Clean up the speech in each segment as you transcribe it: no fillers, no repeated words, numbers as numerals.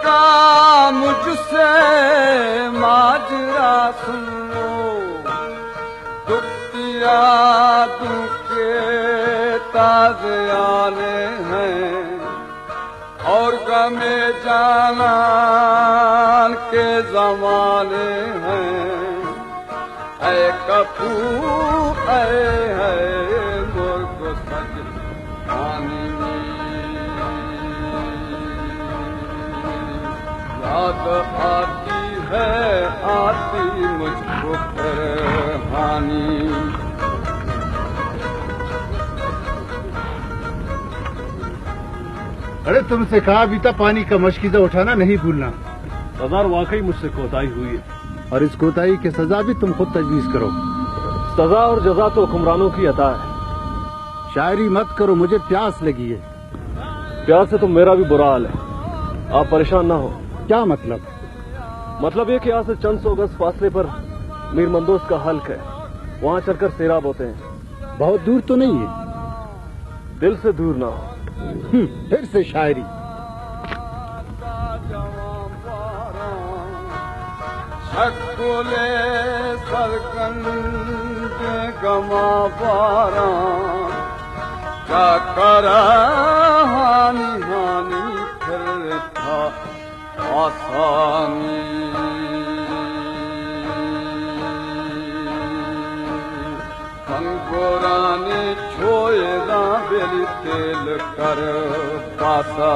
का मुझसे माजरा सुन लो, दुखिया दुखे ताज़े आने हैं और गमे जानान के ज़माने हैं। ऐ कपू ऐ है मुर्ग सज पानी याद आती है आती मुझको परेशानी। अरे तुमसे कहा बीता पानी का मशकीजा उठाना नहीं भूलना। सरदार वाकई मुझसे कोताही हुई है और इस कोताही की सजा भी तुम खुद तजवीज करो। सजा और जजा तो हुक्मरानों की अता है। शायरी मत करो, मुझे प्यास लगी है। प्यास से तो मेरा भी बुरा हाल है, आप परेशान ना हो। क्या मतलब? मतलब ये कि यहाँ से चंद सौ गज फासले पर मीर मंदोस का हल्क है, वहाँ चलकर सैराब होते हैं। बहुत दूर तो नहीं है? दिल से दूर ना हो। फिर से शायरी। शकुले सरकंद गमा बारा क्या करा हानि हानि फिर था आसानी। संगोरानी छोएदा बेली तेल कर पासा।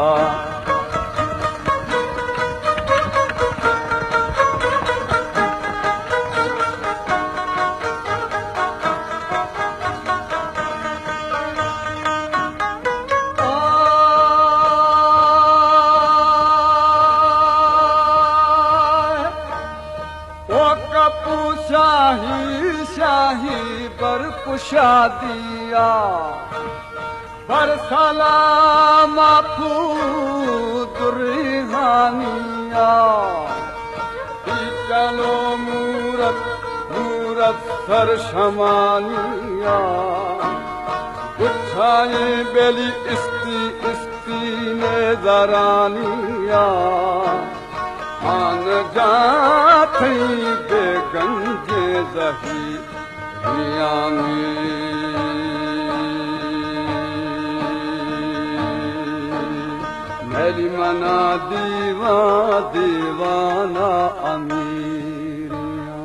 शाही शाही बर कुशा दिया बर सलाम दुर्हानिया। चलो मूरत मूरत सर शमानिया उठाए बेली इस्ती इस्ती ने जरानिया। आन जाती बेगंजे जही मियामी। मेरी मना दीवा दीवाना अमीरिया।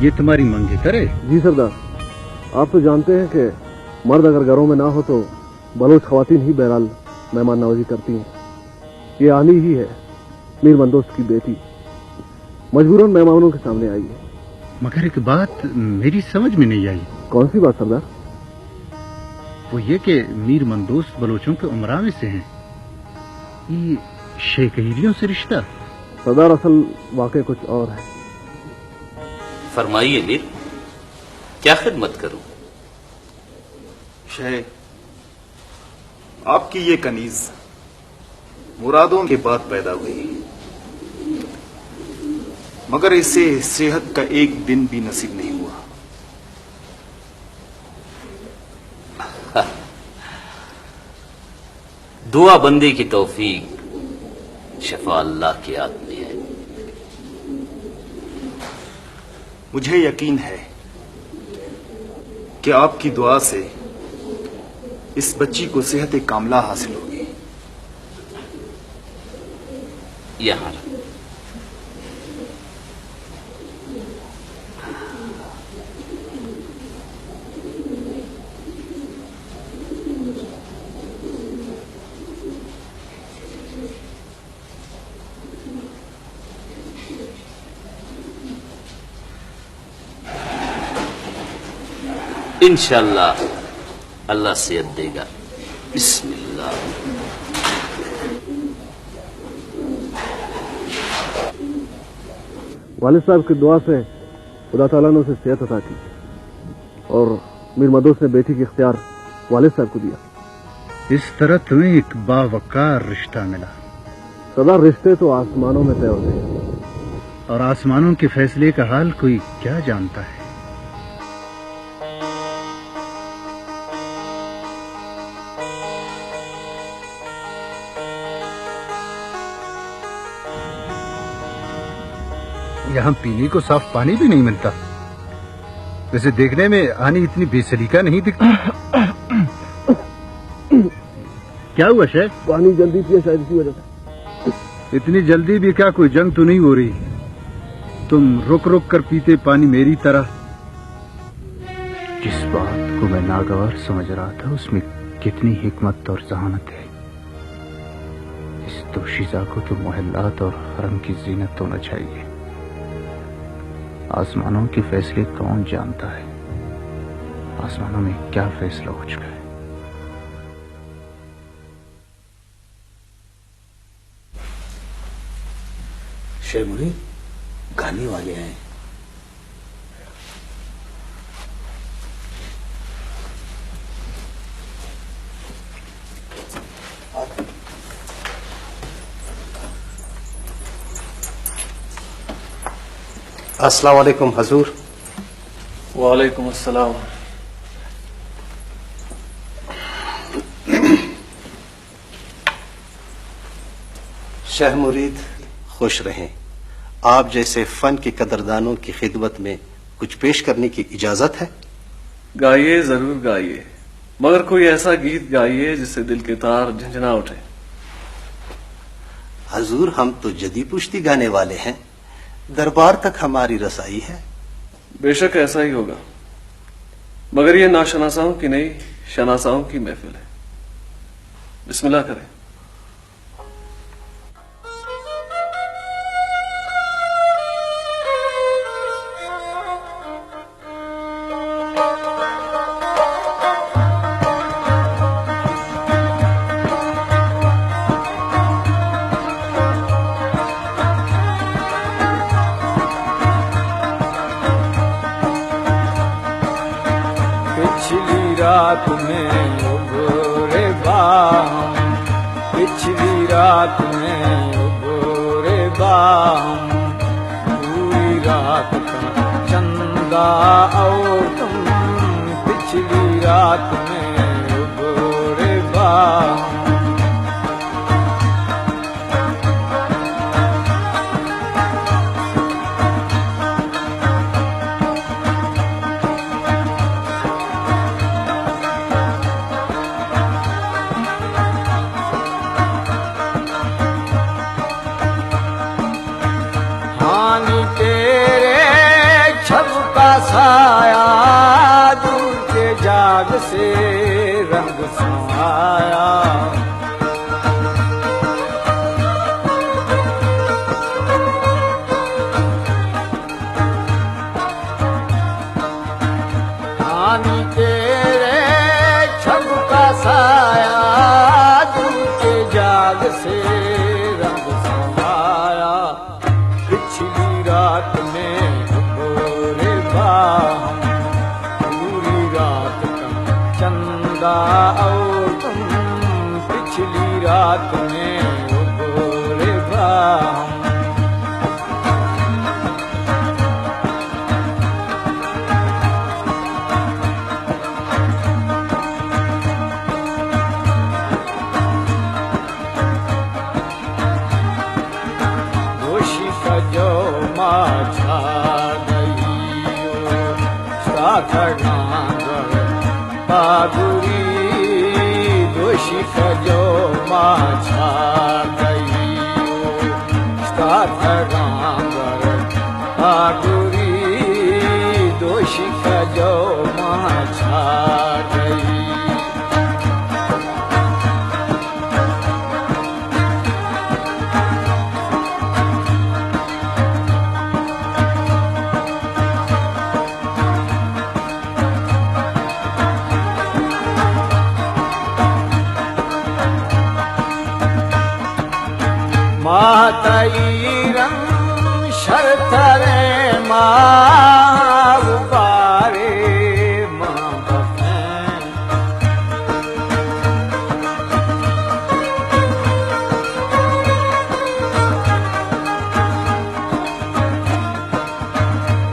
ये तुम्हारी मंगे करे? जी सरदार, आप तो जानते हैं कि मर्द अगर घरों में ना हो तो बलोच खवातीन ही बहरहाल मेहमान नवाजी करती हैं। ये आनी ही है मीर मंदोस की बेटी, मजबूरन मेहमानों के सामने आई है। मगर एक बात मेरी समझ में नहीं आई। कौन सी बात सरदार? वो ये कि मीर मंदोस बलोचों के उमरा में से हैं, ये शेखहिरियों से रिश्ता? सरदार असल वाकई कुछ और है। फरमाइए मीर, क्या खिदमत करूं? शेख, आपकी ये कनीज मुरादों के बाद पैदा हुई, मगर इसे सेहत का एक दिन भी नसीब नहीं हुआ। दुआ बंदी की तौफीक शफा अल्लाह के हाथ में है। मुझे यकीन है कि आपकी दुआ से इस बच्ची को सेहत कामला हासिल होगी। यहां इंशाअल्लाह अल्लाह सेहत देगा। बिस्मिल्लाह। वालिद साहब की दुआ से खुदा ताला ने उसे सेहत अता की और मीर मंदोस ने बेटी की इख्तियार वालिद साहब को दिया। इस तरह तुम्हें एक बावकार रिश्ता मिला। सदा रिश्ते तो आसमानों में तय होते हैं और आसमानों के फैसले का हाल कोई क्या जानता है। यहाँ पीने को साफ पानी भी नहीं मिलता। वैसे देखने में आनी इतनी बेसलीका नहीं दिखती। क्या हुआ शेख? पानी जल्दी पिए शायद इसी वजह से। इतनी जल्दी भी क्या, कोई जंग तो नहीं हो रही? तुम रुक रुक कर पीते पानी मेरी तरह। जिस बात को मैं नागवार समझ रहा था उसमें कितनी हिकमत और जहानत है। इस दोशीजा को तो मोहल्लात और हरम की जीनत होना चाहिए। आसमानों के फैसले कौन जानता है? आसमानों में क्या फैसला हो चुका है? शेर मुनीर, गाने वाले हैं। अस्सलाम वालेकुम हजूर। वालेकुम अस्सलाम। शाह मुरीद खुश रहें। आप जैसे फन के कदरदानों की खिदमत में कुछ पेश करने की इजाजत है? गाइए, जरूर गाइए, मगर कोई ऐसा गीत गाइए जिससे दिल के तार झंझना उठे। हजूर, हम तो जदी पुश्ती गाने वाले हैं, दरबार तक हमारी रसाई है। बेशक ऐसा ही होगा, मगर ये नाशनासाओं की नहीं, शनासाओं की महफिल है। बिस्मिल्लाह करें। पिछली रात में उबरे बाम, पिछली रात में उबरे बाम, पूरी रात का चंदा और तुम, पिछली रात में उबरे बाम। हानि तेरे छब का साया, दूर के जाग से रंग समाया। हानि तेरे छब का साया, दूर के जाग से रंग समाया। पिछली रात में उबरे बाम, पूरी रात का चंदा और तुम, पिछली रात में उबरे बाम। दोषी का जो माझा गई, साथा डांगर बागुरी। दोषी का जो माझा गई, साथा डांगर बागुरी। दोषी का जो माझा गई। मातईरं शरतरे मारुबारे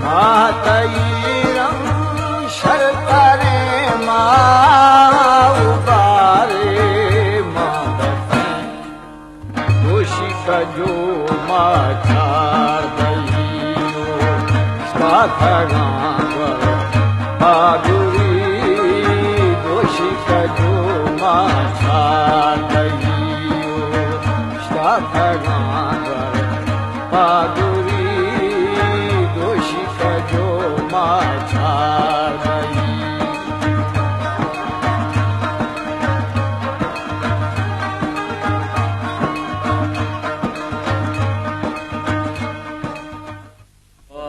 मातईरं शरतरे मारुबारे दोषी कजो माचार दईयो स्वाधरांगर बागुरी दोषी कजो माचार दईयो स्वाधरांगर बागुरी दोषी कजो माचार दईयो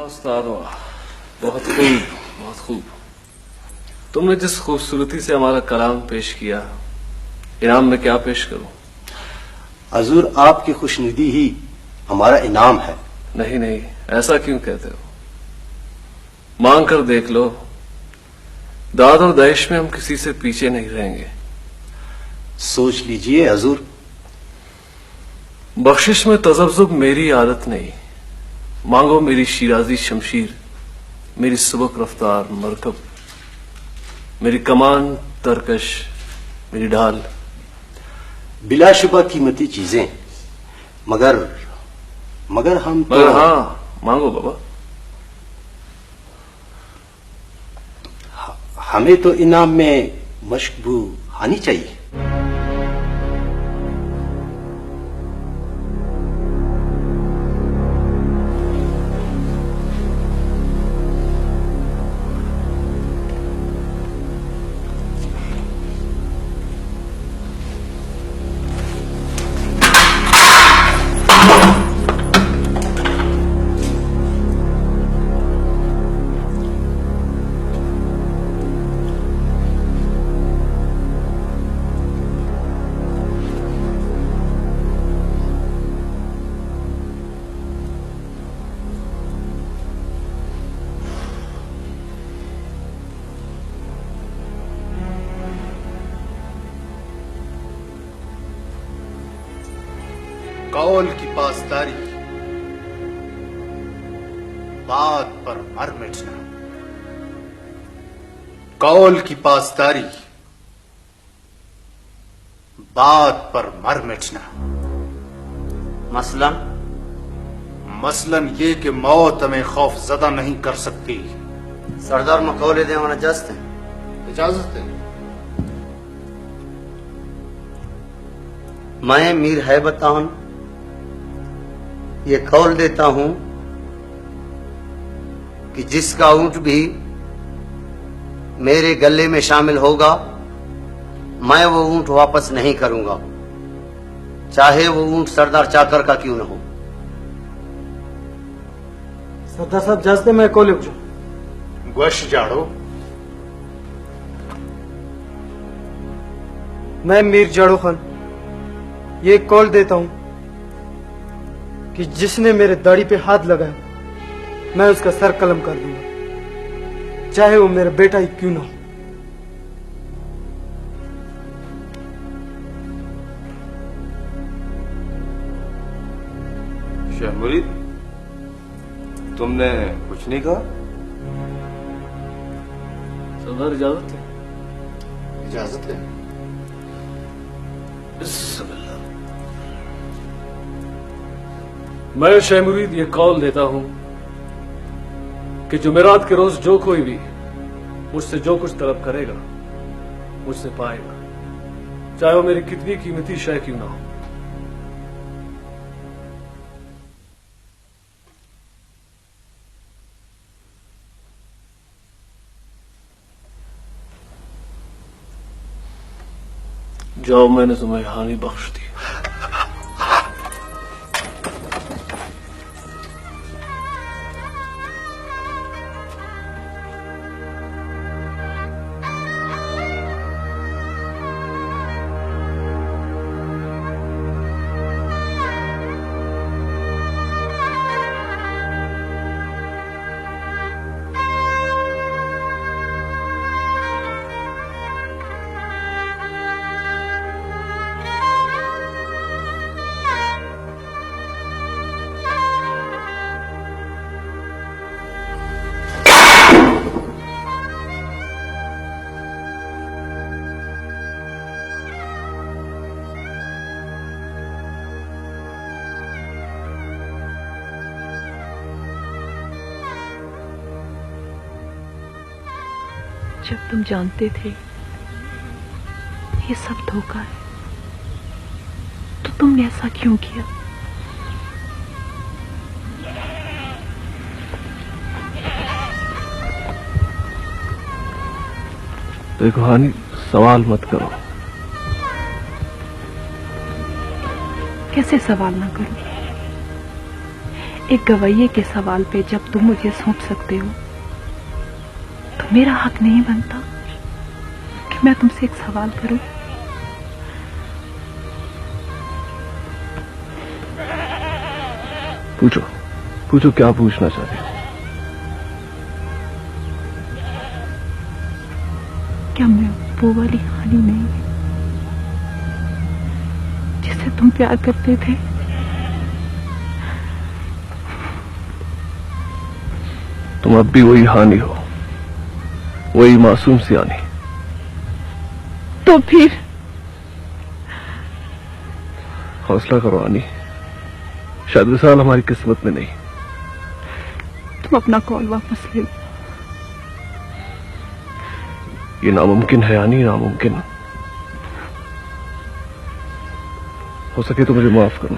उस्ताद वाह, बहुत खूब, बहुत खूब। तुमने जिस खूबसूरती से हमारा कलाम पेश किया, इनाम में क्या पेश करूं? हजूर आपकी खुशनुदी ही हमारा इनाम है। नहीं नहीं, ऐसा क्यों कहते हो? मांग कर देख लो, दाद और दहेश में हम किसी से पीछे नहीं रहेंगे। सोच लीजिए हजूर। बख्शिश में तजब्जुब मेरी आदत नहीं। मांगो मेरी शिराजी शमशीर, मेरी सबक रफ्तार मरकब, मेरी कमान तरकश, मेरी ढाल। बिलाशुबा कीमती चीजें, मगर हम तो मगर हाँ, मांगो बाबा। हमें तो इनाम में मशबू आनी चाहिए। कौल की पासदारी, बात पर मर मिटना। कौल की पासदारी, बात पर मर मिटना। मसलन ये कि मौत हमें खौफ ज़दा नहीं कर सकती। सरदार मकौले देवाना जस्त है। इजाजत है। मैं मीर हैबतान ये कौल देता हूं कि जिसका ऊंट भी मेरे गले में शामिल होगा, मैं वो ऊंट वापस नहीं करूंगा, चाहे वो ऊंट सरदार चाकर का क्यों न हो। सरदार साहब जाते मैं कौले पूछू गोश जाड़ो। मैं मीर जाड़ो खान ये कौल देता हूं कि जिसने मेरे दाढ़ी पे हाथ लगाया मैं उसका सर कलम कर दूंगा, चाहे वो मेरा बेटा ही क्यों ना हो। शाह मुरीद, तुमने कुछ नहीं कहा? सरदार इजाजत है। इजाजत है। मैं शाह मुरीद ये कौल देता हूं कि जुमेरात के रोज जो कोई भी मुझसे जो कुछ तलब करेगा मुझसे पाएगा, चाहे वो मेरी कितनी कीमती शय क्यों ना हो। जाओ, मैंने तुम्हें हानि बख्श दी। जब तुम जानते थे ये सब धोखा है तो तुमने ऐसा क्यों किया? देखो हानि, सवाल मत करो। कैसे सवाल ना करूं? एक गवैये के सवाल पे जब तुम मुझे सौंप सकते हो तो मेरा हक नहीं बनता कि मैं तुमसे एक सवाल करूं? पूछो, पूछो क्या पूछना चाहते हो? क्या मैं वो वाली हानि नहीं जिसे तुम प्यार करते थे? तुम अब भी वही हानि हो, वही मासूम सी हानि। तो फिर हौसला करो हानि, शायद विशाल हमारी किस्मत में नहीं। तुम अपना कॉल वापस ले लो। ये नामुमकिन है यानी, नामुमकिन। हो सके तो मुझे माफ करो।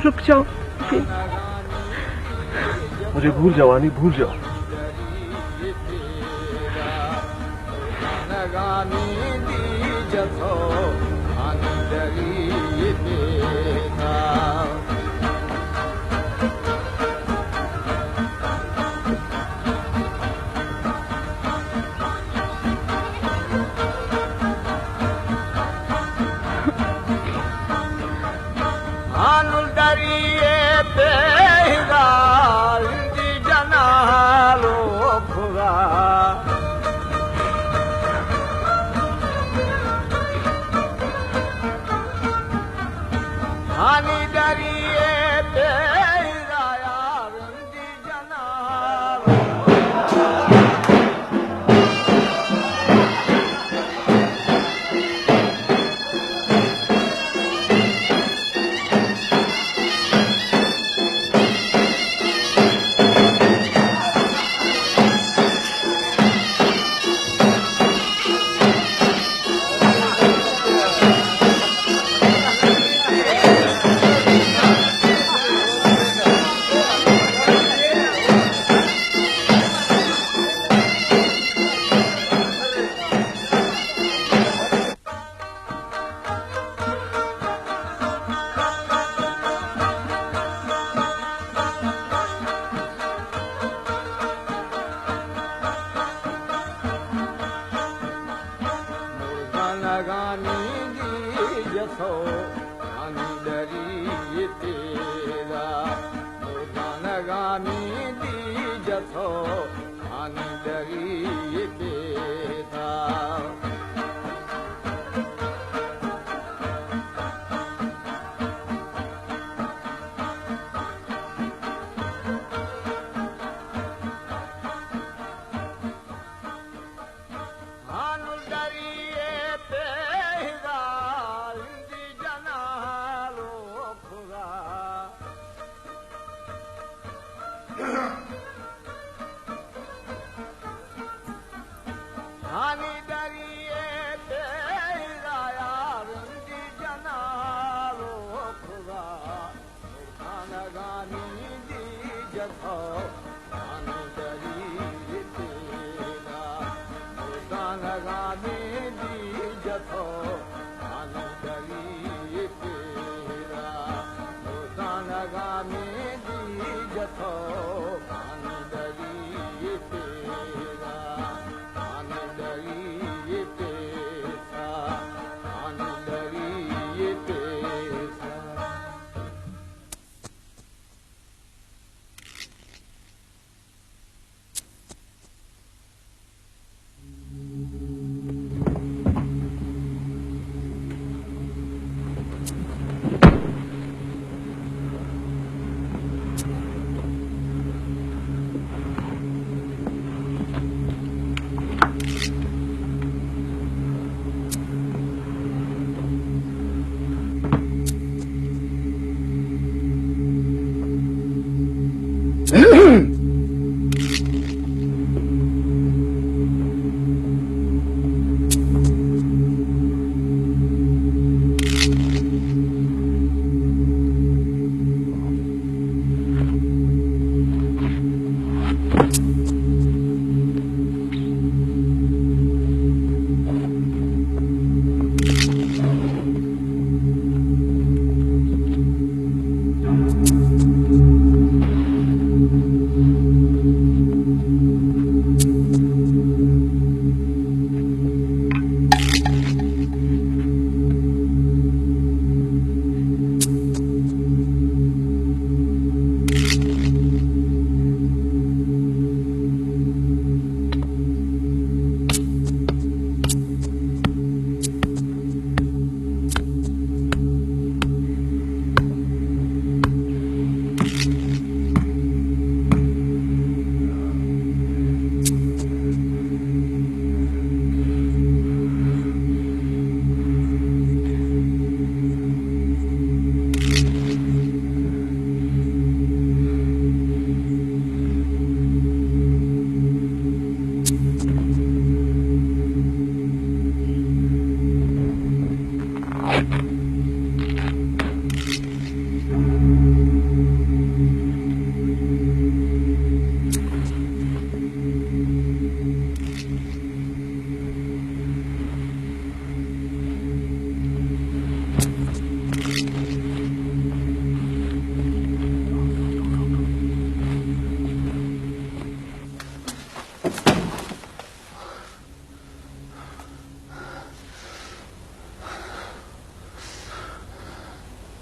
रुक जाओ, मुझे भूल जाओ आनी, भूल जाओ।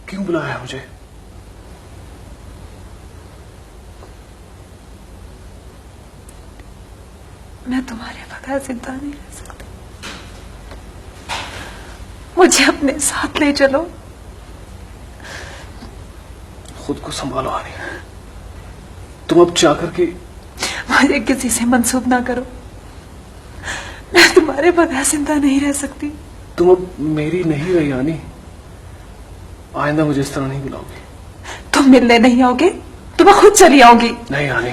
क्यों बुलाया मुझे? मैं तुम्हारे बगैर जिंदा नहीं रह सकती। मुझे अपने साथ ले चलो। खुद को संभालो आनी। तुम अब चाकर की मुझे किसी से मंसूब ना करो। मैं तुम्हारे बगैर जिंदा नहीं रह सकती। तुम अब मेरी नहीं रही आनी। आइंदा मुझे इस तरह नहीं बुलाओगी। तुम मिलने नहीं आओगे तो मैं खुद चली आऊंगी। नहीं आनी।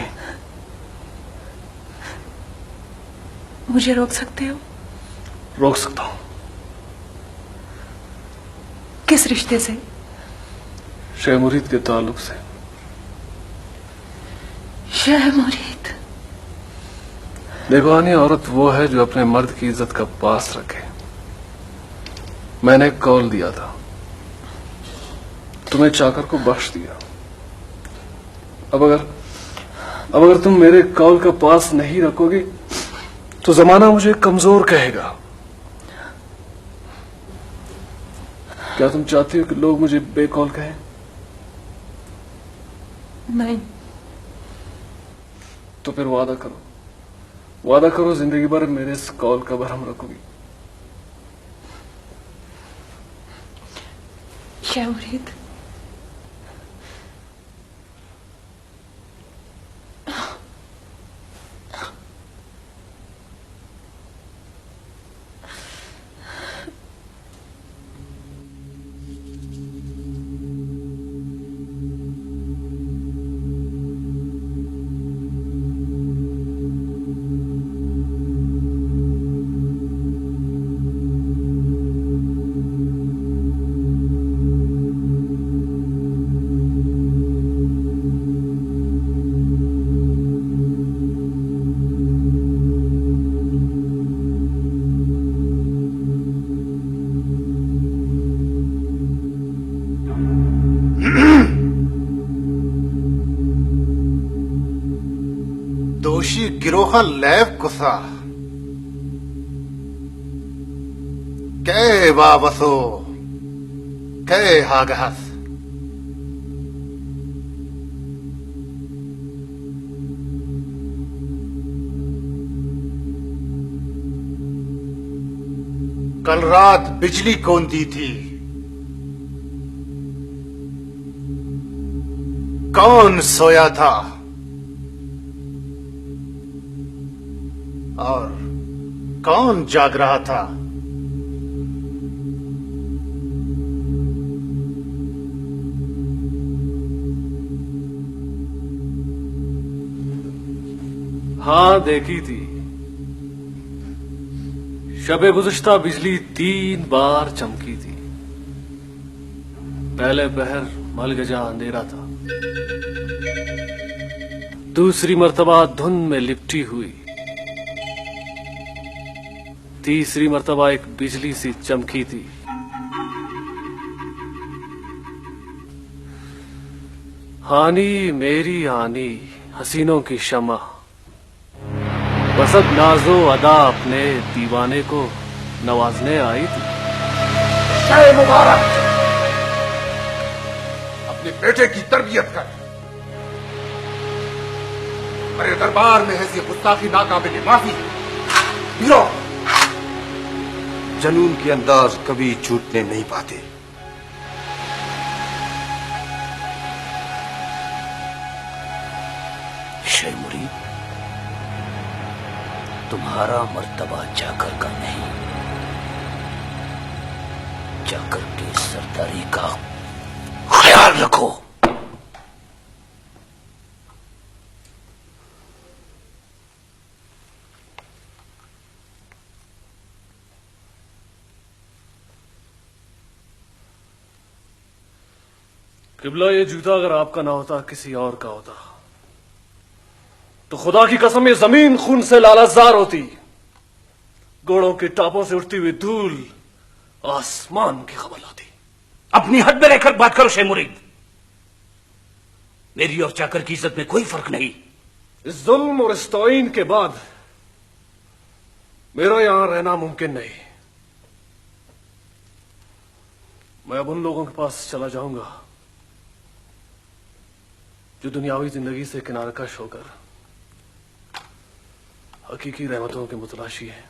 मुझे रोक सकते हो? रोक सकता हूं। किस रिश्ते से? शेख मुरीद के ताल्लुक से। शेख मुरीद। देखो आनी, औरत वो है जो अपने मर्द की इज्जत का पास रखे। मैंने कॉल दिया था, तुम्हें चाकर को बख्श दिया। अब अगर तुम मेरे कॉल का पास नहीं रखोगे तो जमाना मुझे कमजोर कहेगा। क्या तुम चाहती हो कि लोग मुझे बेकॉल कहें? नहीं। तो फिर वादा करो जिंदगी भर मेरे इस कॉल का भरम रखोगी। शेख मुरीद, दोषी गिरोह लैब कुसा कै वाबसो कै हागहस कल रात बिजली कौन दी थी? कौन सोया था और कौन जाग रहा था? हाँ, देखी थी। शबे गुज़िश्ता बिजली 3 बार चमकी थी। पहले पहर मलगजा अंधेरा था, दूसरी मर्तबा धुंध में लिपटी हुई, तीसरी मर्तबा एक बिजली सी चमकी थी। हानी मेरी हानी हसीनों की शमा, बसत नाजो अदा अपने दीवाने को नवाजने आई थी। मुबारक, अपने बेटे की तरबियत कर। मेरे दरबार में ऐसी गुस्ताखी नाकाबिल माफी। हीरो, जनून के अंदाज कभी छूटने नहीं पाते। शेख मुरीद, तुम्हारा मर्तबा जाकर का नहीं, जाकर की सरदारी का ख्याल रखो। किबला, ये जूता अगर आपका ना होता किसी और का होता तो खुदा की कसम ये जमीन खून से लालाजार होती। घोड़ों के टापों से उठती हुई धूल आसमान की खबर लाती। अपनी हद में रहकर बात करो शेख मुरीद। मेरी और चाकर की इज्जत में कोई फर्क नहीं। इस जुल्म और इस तौहीन के बाद मेरा यहां रहना मुमकिन नहीं। मैं अब उन लोगों के पास चला जाऊंगा जो दुनियावी जिंदगी से किनारकश होकर हकीकी रहमतों के मुतलाशी है।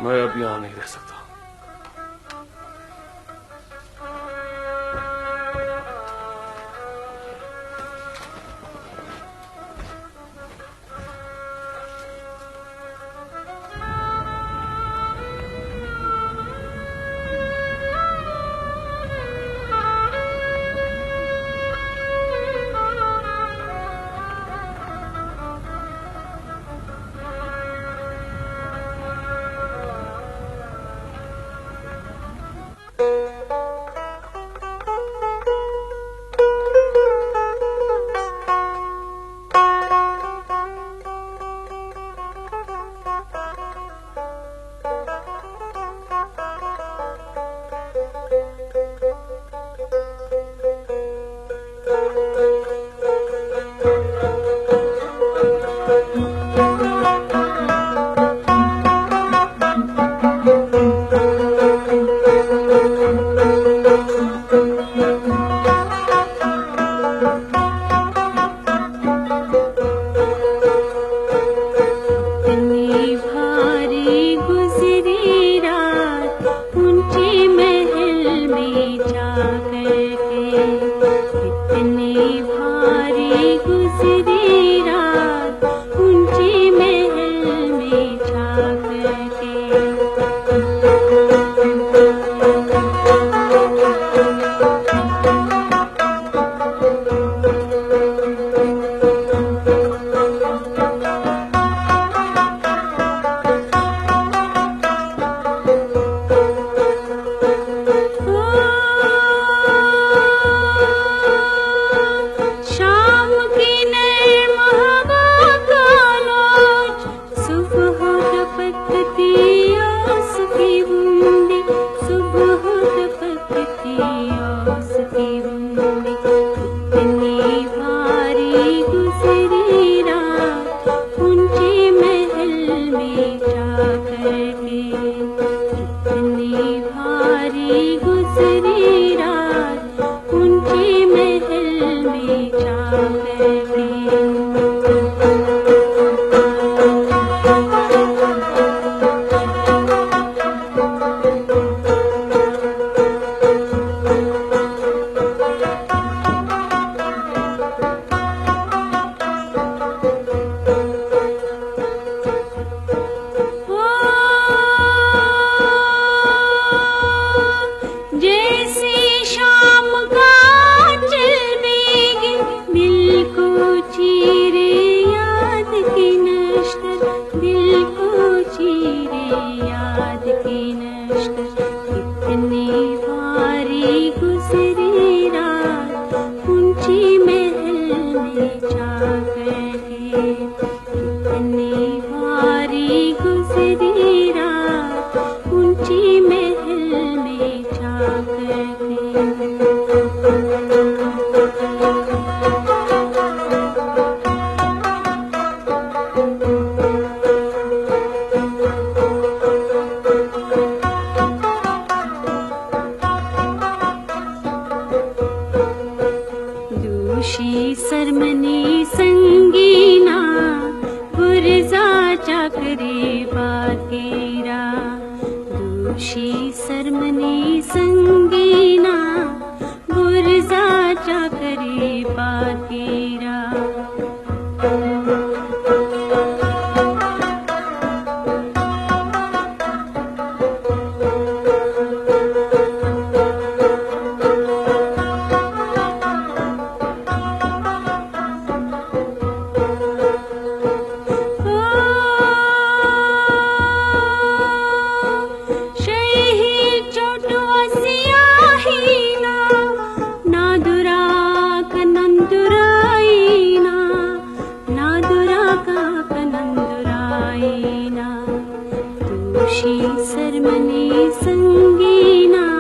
मैं अब यहां नहीं रह सकता। सरमनी संगीना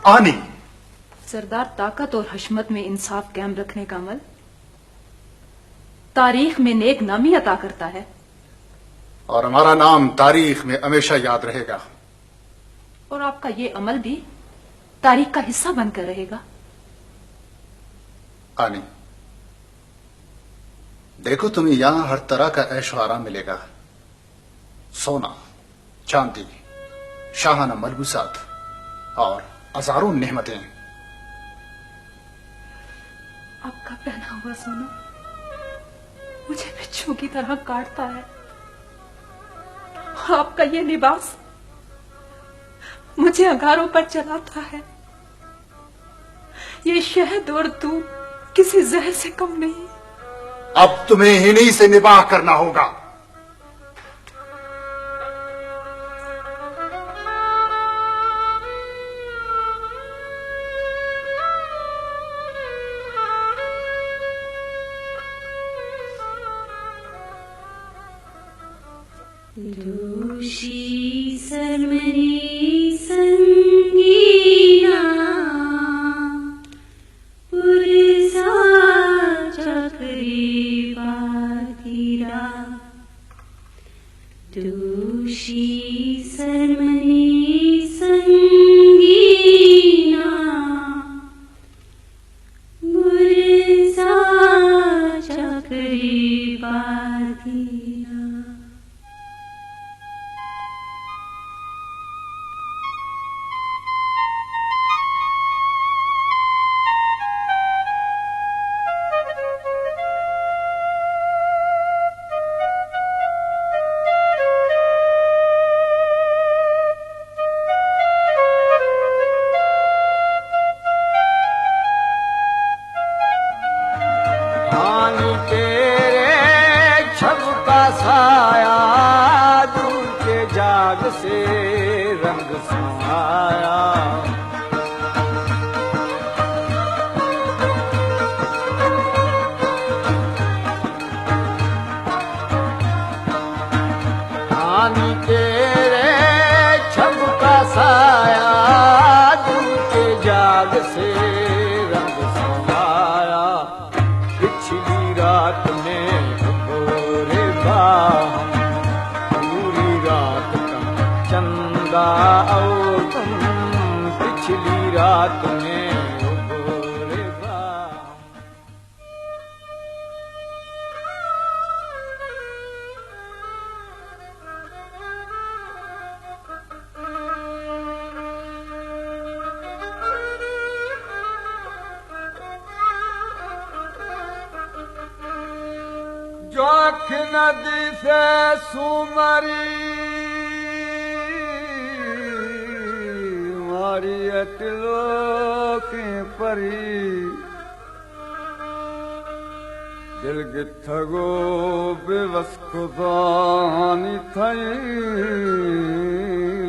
आनी सरदार, ताकत और हशमत में इंसाफ कायम रखने का अमल तारीख में नेक नामी अता करता है, और हमारा नाम तारीख में हमेशा याद रहेगा। और आपका ये अमल भी तारीख का हिस्सा बनकर रहेगा। आनी, देखो तुम्हें यहां हर तरह का ऐशो आराम मिलेगा। सोना, चांदी, शाहाना मलबूसात और हजारों नेमतें। आपका पहना हुआ सोना मुझे बिच्छू की तरह काटता है। आपका ये लिबास मुझे अंगारों पर चलाता है। ये शहद और दूध किसी जहर से कम नहीं। अब तुम्हें इन्हीं से निबाह करना होगा। दोषी सरमनी संगीना पुरसा चक्री पातीरा। दोषी सरमनी संगीना पुरसा चक्री पातीरा। आनी तेरे छब का साया दूर के जाग से रंग समाया। आनी तेरे छब का साया दूर के जाग से रंग समाया। पिछली रात में भोरे बाहम पूरी रात का चंदा और तुम। पिछली रात में भोरे बाहम। जोख नदी से सुमरी मारी अटलो के परी। दिल गिथगो बेवस खुदानी थई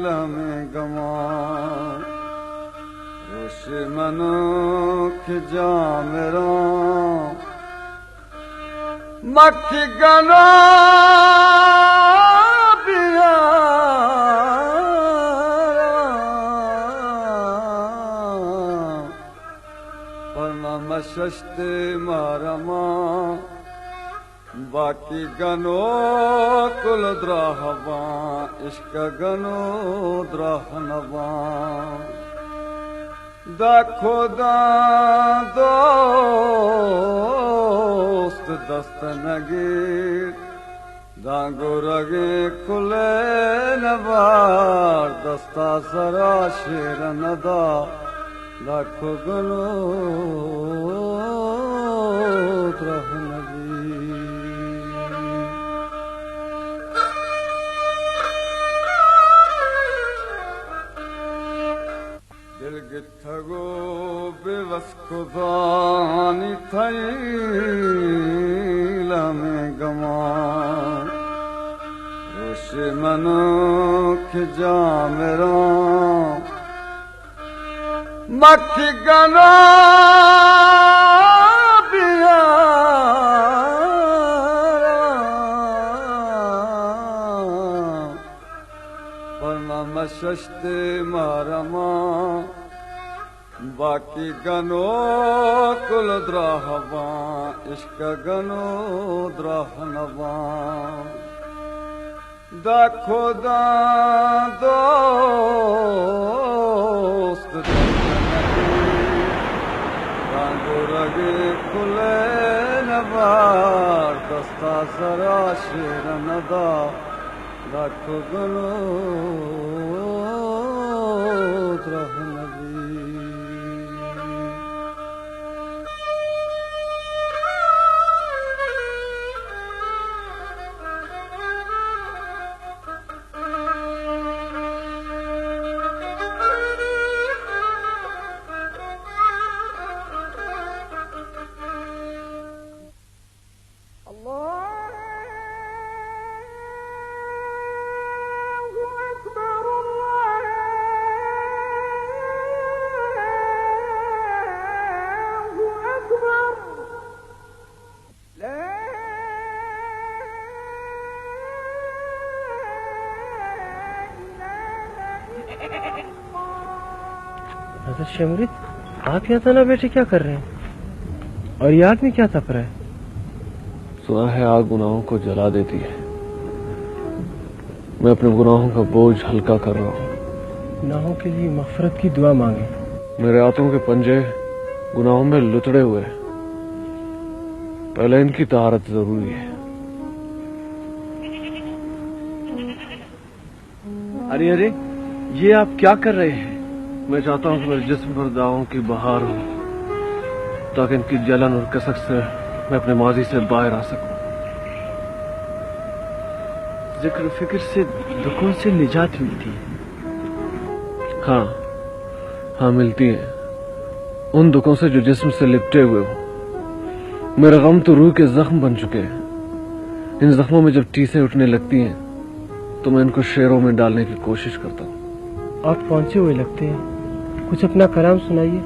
लमे गमा। रोश मनो खिजा मेरा मक्खी गनो बिया परमा मशस्ते मारमा। बाकी गनो कुल द्राहवा इश्क गनो द्राहनवा। दा खुदा दोस्त दस्त नगीर दांगो रगे खुले नवार। दस्ता सरा शेर नदा लाखो गनो द्रह नगीर। दिल गिथगो बेवस खुदानी थई लमे गमा। रोश मनो खिजा मेरा मक्खी गनो बिया परनामा शस्ते मारमा बाकी गनो कुल द्राहबा इश्क गनो द्राहनबा दा खुदा दोस्त रंगो रगे खुले नबार दस्ता सरा शेर नदा दाख गनो द्राहनबी शमरीत, आप यहाँ तना बैठे क्या कर रहे हैं? और ये आग में क्या तप रहा है? सुना है आग गुनाहों को जला देती है। मैं अपने गुनाहों का बोझ हल्का कर रहा हूँ। गुनाहों के लिए मग़फ़िरत की दुआ मांगे। मेरे हाथों के पंजे गुनाहों में लुतड़े हुए हैं। पहले इनकी तहारत जरूरी है। अरे अरे, ये आप क्या कर रहे हैं? मैं चाहता हूँ कि मेरे जिस्म पर दावों की बहार हो, ताकि इनकी जलन और कसक से मैं अपने माजी से बाहर आ सकूं। जिक्र फिक्र से दुखों से निजात मिलती है। हाँ मिलती है, उन दुखों से जो जिस्म से लिपटे हुए हो। मेरे गम तो रूह के जख्म बन चुके हैं। इन जख्मों में जब टीसें उठने लगती हैं तो मैं इनको शेरों में डालने की कोशिश करता हूँ। आप पहुंचे हुए लगते हैं, कुछ अपना कलाम सुनाइए।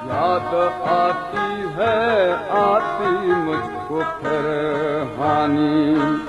याद आती है आती मुझको फिर हानि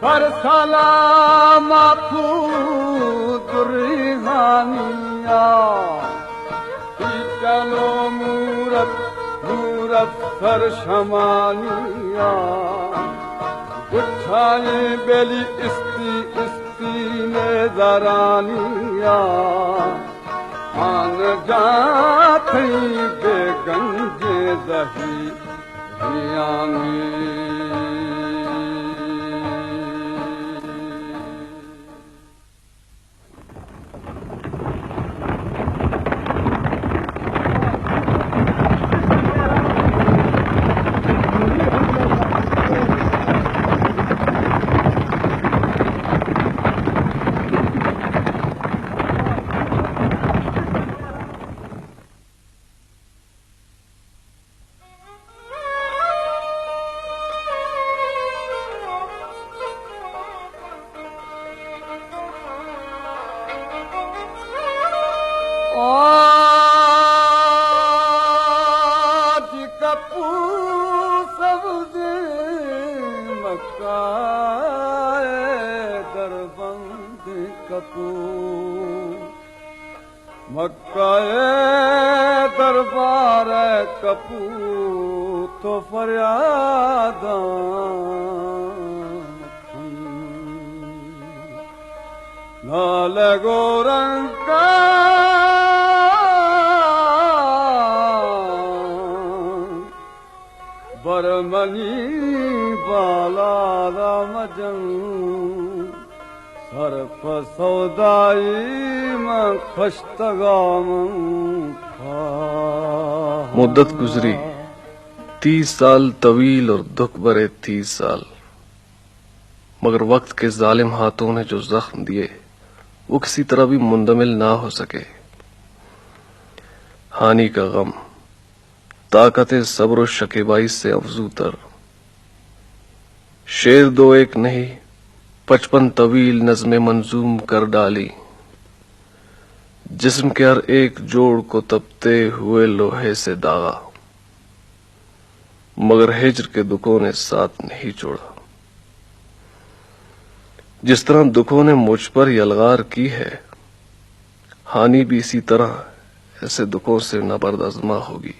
पर सलाम आपू दुर्हानिया चलो मूरत मूरत सर शमानिया गुच्छाए बेली इस्ती इस्ती ने जरानिया आन जाती बेगंजे दही हियांगी मक्काए दरबार कपू तो फरियाद नाल गोरंका बरमनी बाला रामजन सरफ सौदाई में खश्तगाम मुद्दत गुजरी 30 साल तवील और दुख भरे 30 साल, मगर वक्त के जालिम हाथों ने जो जख्म दिए वो किसी तरह भी मुंदमिल ना हो सके। हानि का गम ताकत सब्र शकीबाई से अफजूतर, शेर दो एक नहीं 55 तवील नज़्में मंजूम कर डाली, जिस्म के हर एक जोड़ को तपते हुए लोहे से दागा, मगर हिज्र के दुखों ने साथ नहीं छोड़ा। जिस तरह दुखों ने मुझ पर यलगार की है, हानि भी इसी तरह ऐसे दुखों से नबर्दअज़मा होगी।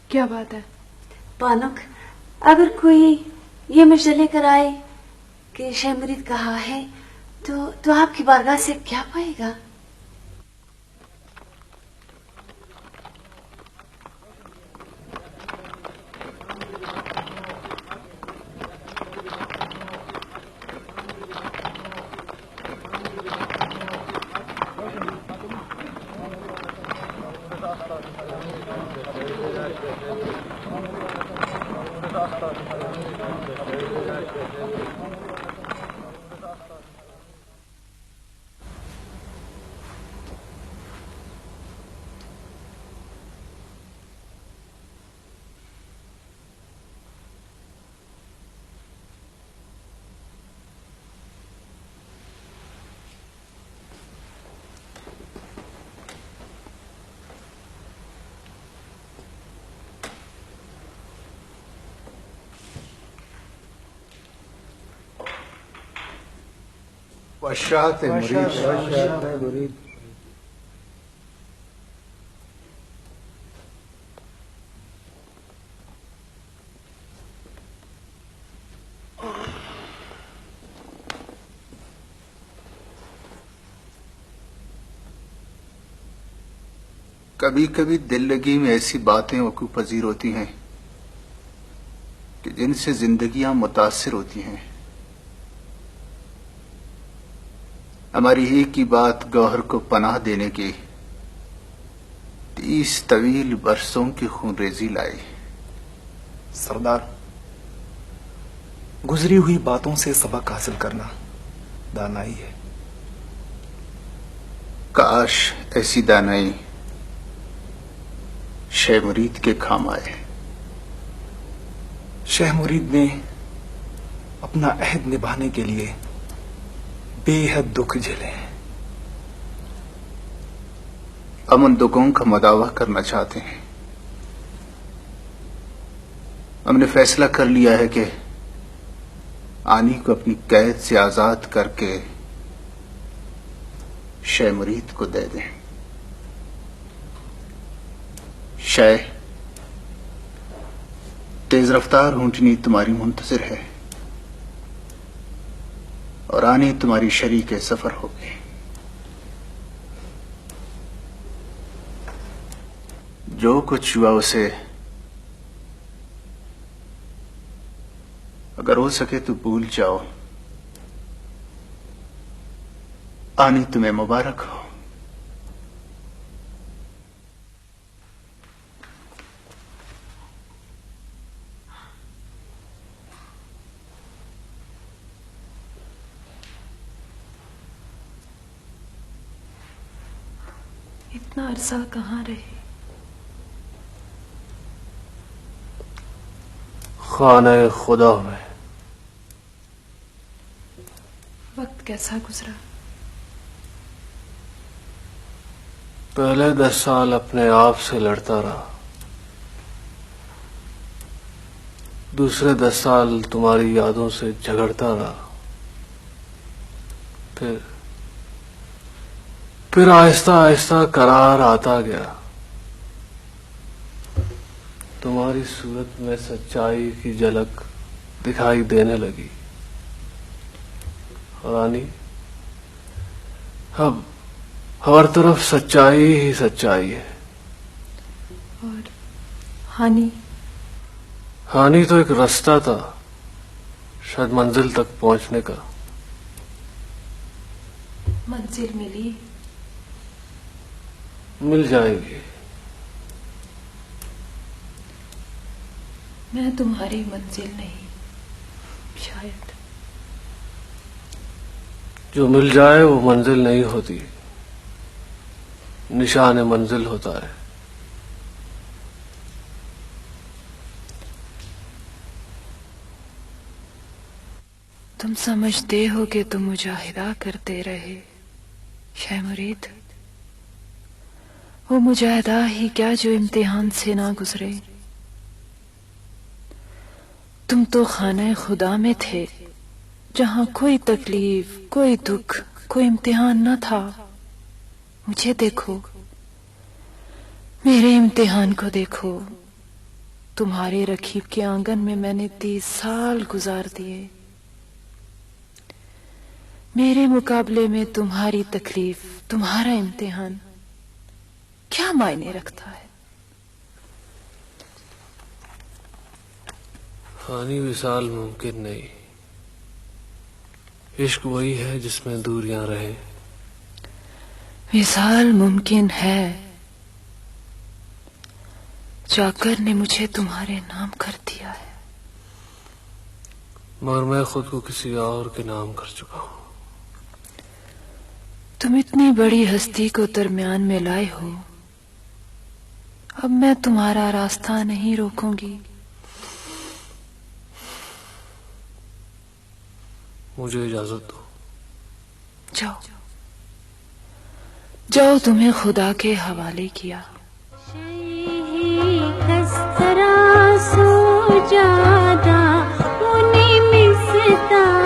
क्या बात है? पानुक, अगर कोई ये मुझे लेकर आए कि शेह मुरीद कहा है तो आपकी बारगाह से क्या पाएगा? वशात मुरीद। कभी कभी दिल लगी में ऐसी बातें वकूफ पजीर होती हैं कि जिनसे जिंदगियां मुतासिर होती हैं। हमारी एक ही बात गौहर को पनाह देने की 30 तवील बरसों की खूनरेजी लाई। सरदार, गुजरी हुई बातों से सबक हासिल करना दानाई है। काश ऐसी दानाई शेह मुरीद के काम आए। शेह मुरीद ने अपना अहद निभाने के लिए बेहद दुख झेले हैं। हम उन दुखों का मदावा करना चाहते हैं। हमने फैसला कर लिया है कि आनी को अपनी कैद से आजाद करके शेह मुरीद को दे दें। शेह, तेज रफ्तार ऊंटनी तुम्हारी मुंतजिर है और आनी तुम्हारी शरीक सफर होगी। जो कुछ हुआ उसे अगर हो सके तो भूल जाओ। आनी तुम्हें मुबारक हो। इतना अरसा कहाँ रहे? खाने खुदा में। वक्त कैसा गुजरा? पहले 10 साल अपने आप से लड़ता रहा, दूसरे 10 साल तुम्हारी यादों से झगड़ता रहा, फिर आहिस्ता आहिस्ता करार आता गया। तुम्हारी सूरत में सच्चाई की झलक दिखाई देने लगी। रानी, अब हर तरफ सच्चाई ही सच्चाई है। और हानि? हानि तो एक रास्ता था शायद मंजिल तक पहुंचने का। मंजिल मिली? मिल जाएगी। मैं तुम्हारी मंजिल नहीं, शायद। जो मिल जाए वो मंजिल नहीं होती, निशान मंजिल होता है। तुम समझते हो कि तुम मुजाहिदा करते रहे शेह मुरीद। वो मुजाहिदा ही क्या जो इम्तिहान से ना गुजरे। तुम तो खाने खुदा में थे जहां कोई तकलीफ, कोई दुख, कोई इम्तिहान न था। मुझे देखो, मेरे इम्तिहान को देखो। तुम्हारे रकीब के आंगन में मैंने 30 साल गुजार दिए। मेरे मुकाबले में तुम्हारी तकलीफ, तुम्हारा इम्तिहान क्या मायने रखता है? फानी विसाल मुमकिन नहीं, इश्क वही है जिसमें दूरियां रहे। विसाल मुमकिन है, जाकर ने मुझे तुम्हारे नाम कर दिया है। मगर मैं खुद को किसी और के नाम कर चुका हूं। तुम इतनी बड़ी हस्ती को दरमियान में लाए हो, अब मैं तुम्हारा रास्ता नहीं रोकूंगी। मुझे इजाजत दो। जाओ जाओ, तुम्हें खुदा के हवाले किया। सो जादा उन्हें मिसता